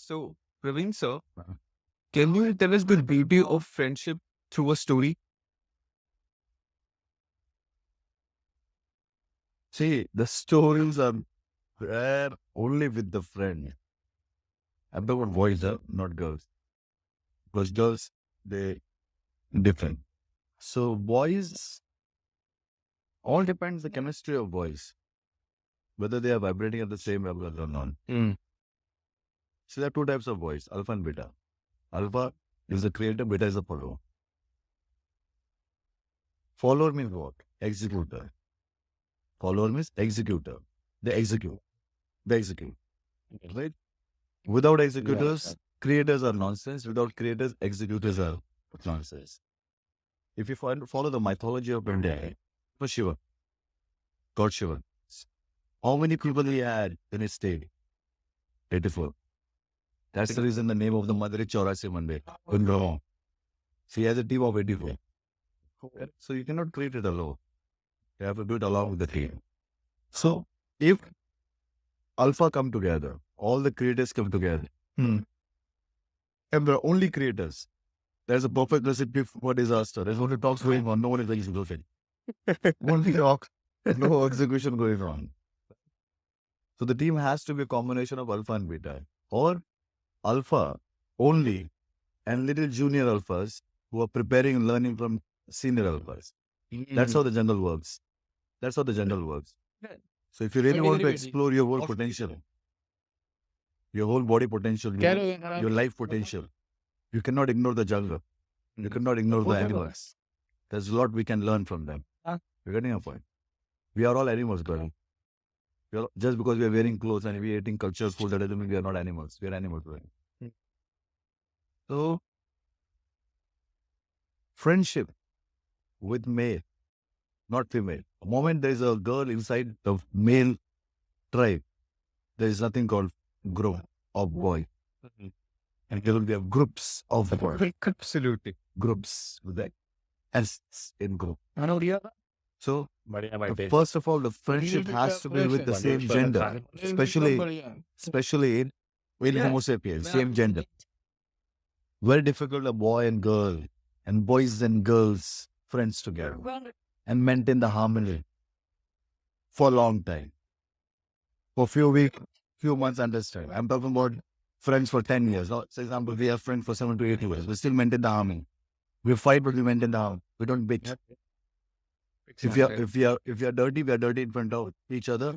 So, Praveen sir, can you tell us the beauty of friendship through a story? See, the stories are there only with the friend. I'm talking about boys, not girls. Because girls, they different. So boys, all depends the chemistry of boys, whether they are vibrating at the same level or not. Mm. So there are two types of boys, alpha and beta. Alpha is the creator, beta is the follower. Follower means what? Executor. Follower means executor. They execute. They execute. Right? Without executors, creators are nonsense. Without creators, executors are nonsense. If you follow the mythology of India, for Shiva, God Shiva, how many people he had in his state? 84. That's the reason the name of the mother is Chaurasi Mandir. Couldn't go wrong. She has a team of 84. So you cannot create it alone. You have to do it along with the team. So if alpha come together, all the creators come together, and they're only creators, there's a perfect recipe for disaster. There's only talks going on, no one is executing. Only talk, no execution going on. So the team has to be a combination of alpha and beta, or alpha only and little junior alphas who are preparing and learning from senior alphas. That's how the jungle works. That's how the jungle works. So if you really want to explore your whole potential, your whole body potential, your life potential, you cannot ignore the jungle. You cannot ignore the animals. There's a lot we can learn from them. You're getting a point. We are all animals, brother. Just because we are wearing clothes and we are eating cultured food, that doesn't mean we are not animals. We are animals, brother. So, friendship with male, not female. The moment there is a girl inside the male tribe, there is nothing called group of boy. And there will be groups of boys. Absolutely. Groups with that S in group. So, Bye. first of all, the friendship has to be with the same gender, especially in Homo sapiens, same gender. Very difficult a boy and girl and boys and girls friends together and maintain the harmony for a long time. For few weeks, few months, understand. I'm talking about friends for 10 years. For example, we have friends for 7 to 8 years. We still maintain the harmony. We fight, but we maintain the harmony. We don't bitch. If we are dirty, we are dirty in front of each other.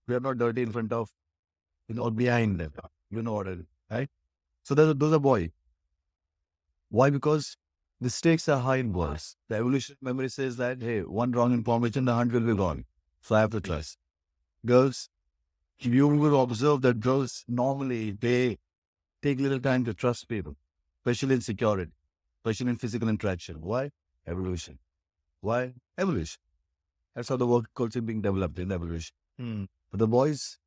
We are not dirty in front of, or behind them. You know what I mean, right? So those are boys. Why? Because the stakes are high in boys. The evolution memory says that, hey, one wrong information, the hunt will be gone. So I have to trust. Girls, you will observe that girls normally, they take little time to trust people, especially in security, especially in physical interaction. Why? Evolution. Why? Evolution. That's how the work culture being developed in evolution. But the boys,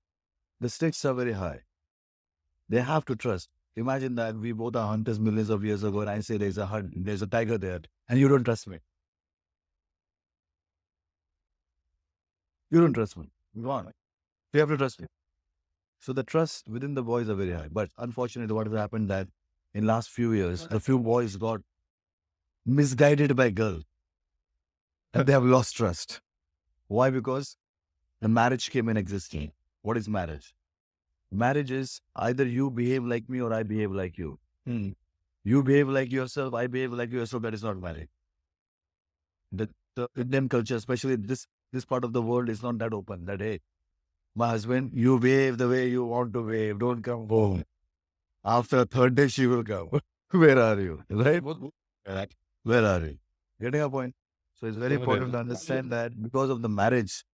the stakes are very high. They have to trust. Imagine that we both are hunters millions of years ago and I say there's a tiger there and you don't trust me. You don't trust me. Go on. You have to trust me. So the trust within the boys are very high. But unfortunately, what has happened that in last few years, the few boys got misguided by girls and they have lost trust. Why? Because the marriage came in existence. What is marriage? Marriage is either you behave like me or I behave like you. You behave like yourself, I behave like yourself. That is not marriage. The Indian culture, especially this part of the world, is not that open. That, hey, my husband, you wave the way you want to wave. Don't come home. After a third day, she will come. Where are you? Right? Where are you? Getting a point? So it's very important to understand that because of the marriage,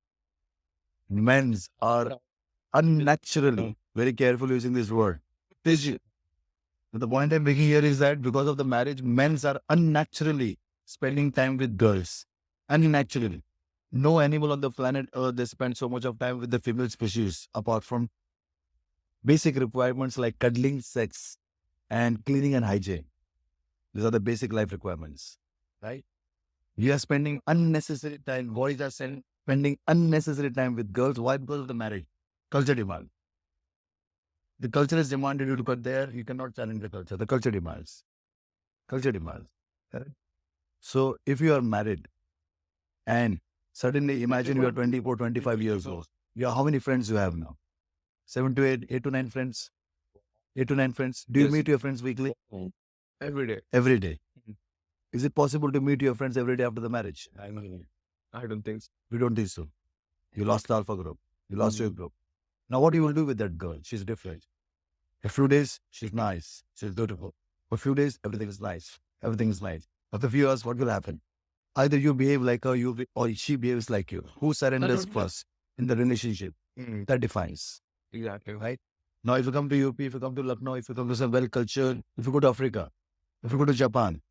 men are unnaturally, very careful using this word. The point I'm making here is that because of the marriage, men are unnaturally spending time with girls. Unnaturally. No animal on the planet Earth they spend so much of time with the female species apart from basic requirements like cuddling, sex, and cleaning and hygiene. These are the basic life requirements, right? We are spending unnecessary time. Boys are spending unnecessary time with girls. Why? Because of the marriage. Culture demand. The culture is demanded you to cut there. You cannot challenge the culture. The culture demands. Culture demands. Correct? So if you are married and suddenly imagine you are 24, 25 years old. How many friends you have now? 7 to 8, 8 to 9 friends. 8 to 9 friends. Do you Yes. meet your friends weekly? Every day. Every day. Mhm. Is it possible to meet your friends every day after the marriage? I don't think so. We don't think so. You lost the alpha group. You lost your group. Now what you will do with that girl? She's different. A few days, she's nice. She's beautiful. For a few days, everything is nice. Everything is nice. After a few years, what will happen? Either you behave like her, or she behaves like you. Who surrenders first in the relationship? Mm. That defines. Exactly. Right? Now, if you come to UP, if you come to Lucknow, if you come to some well-cultured, if you go to Africa, if you go to Japan,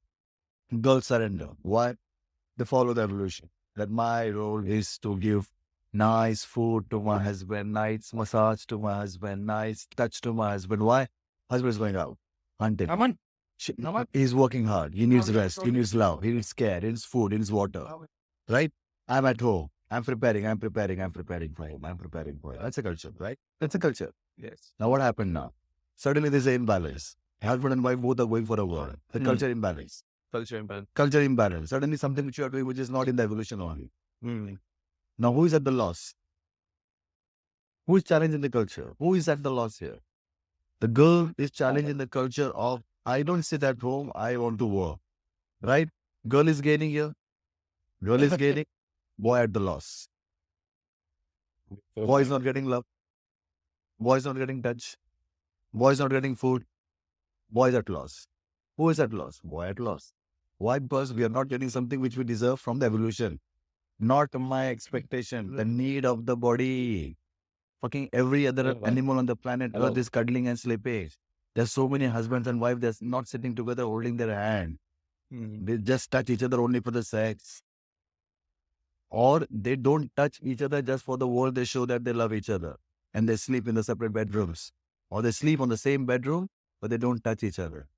girls surrender. Why? They follow the evolution. That my role is to give nice food to my husband, nice massage to my husband, nice touch to my husband. Why? Husband is going out hunting. He's working hard. He needs rest. He needs love. He needs care. He needs food. He needs water. Right? I'm at home. I'm preparing for him. I'm preparing for him. That's a culture, right? That's a culture. Yes. Now what happened now? Suddenly there's an imbalance. Husband and wife both are going for a war. The culture imbalance. Culture imbalance. Culture imbalance. Suddenly something which you are doing which is not in the evolution only. Mm. Now who is at the loss? Who is challenging the culture? Who is at the loss here? The girl is challenging the culture of I don't sit at home, I want to work. Right? Girl is gaining here. Girl is gaining. Boy at the loss. Boy is not getting love. Boy is not getting touch. Boy is not getting food. Boy is at loss. Who is at loss? Boy at loss. Why? Because we are not getting something which we deserve from the evolution. Not my expectation. The need of the body. Fucking every other animal on the planet Earth is cuddling and sleeping. There's so many husbands and wives that's not sitting together holding their hand. Mm. They just touch each other only for the sex. Or they don't touch each other just for the world. They show that they love each other. And they sleep in the separate bedrooms. Or they sleep on the same bedroom, but they don't touch each other.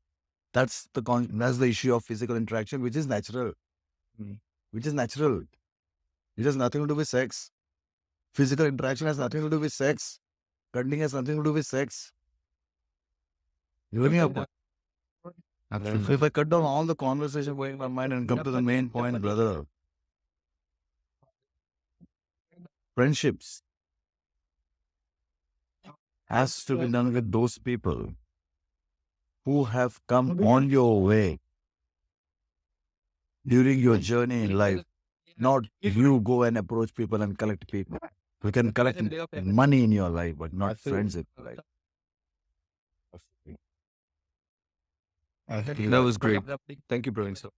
That's the issue of physical interaction, which is natural. Mm. Which is natural. It has nothing to do with sex. Physical interaction has nothing to do with sex. Cuddling has nothing to do with sex. You hear me up? If I cut down all the conversation going in my mind and come to the main point, brother, friendships has to be done with those people who have come on your way during your journey in life. Not you go and approach people and collect people. You can collect money in your life, but not friends in your life. That was great. Thank you, Praveen sir.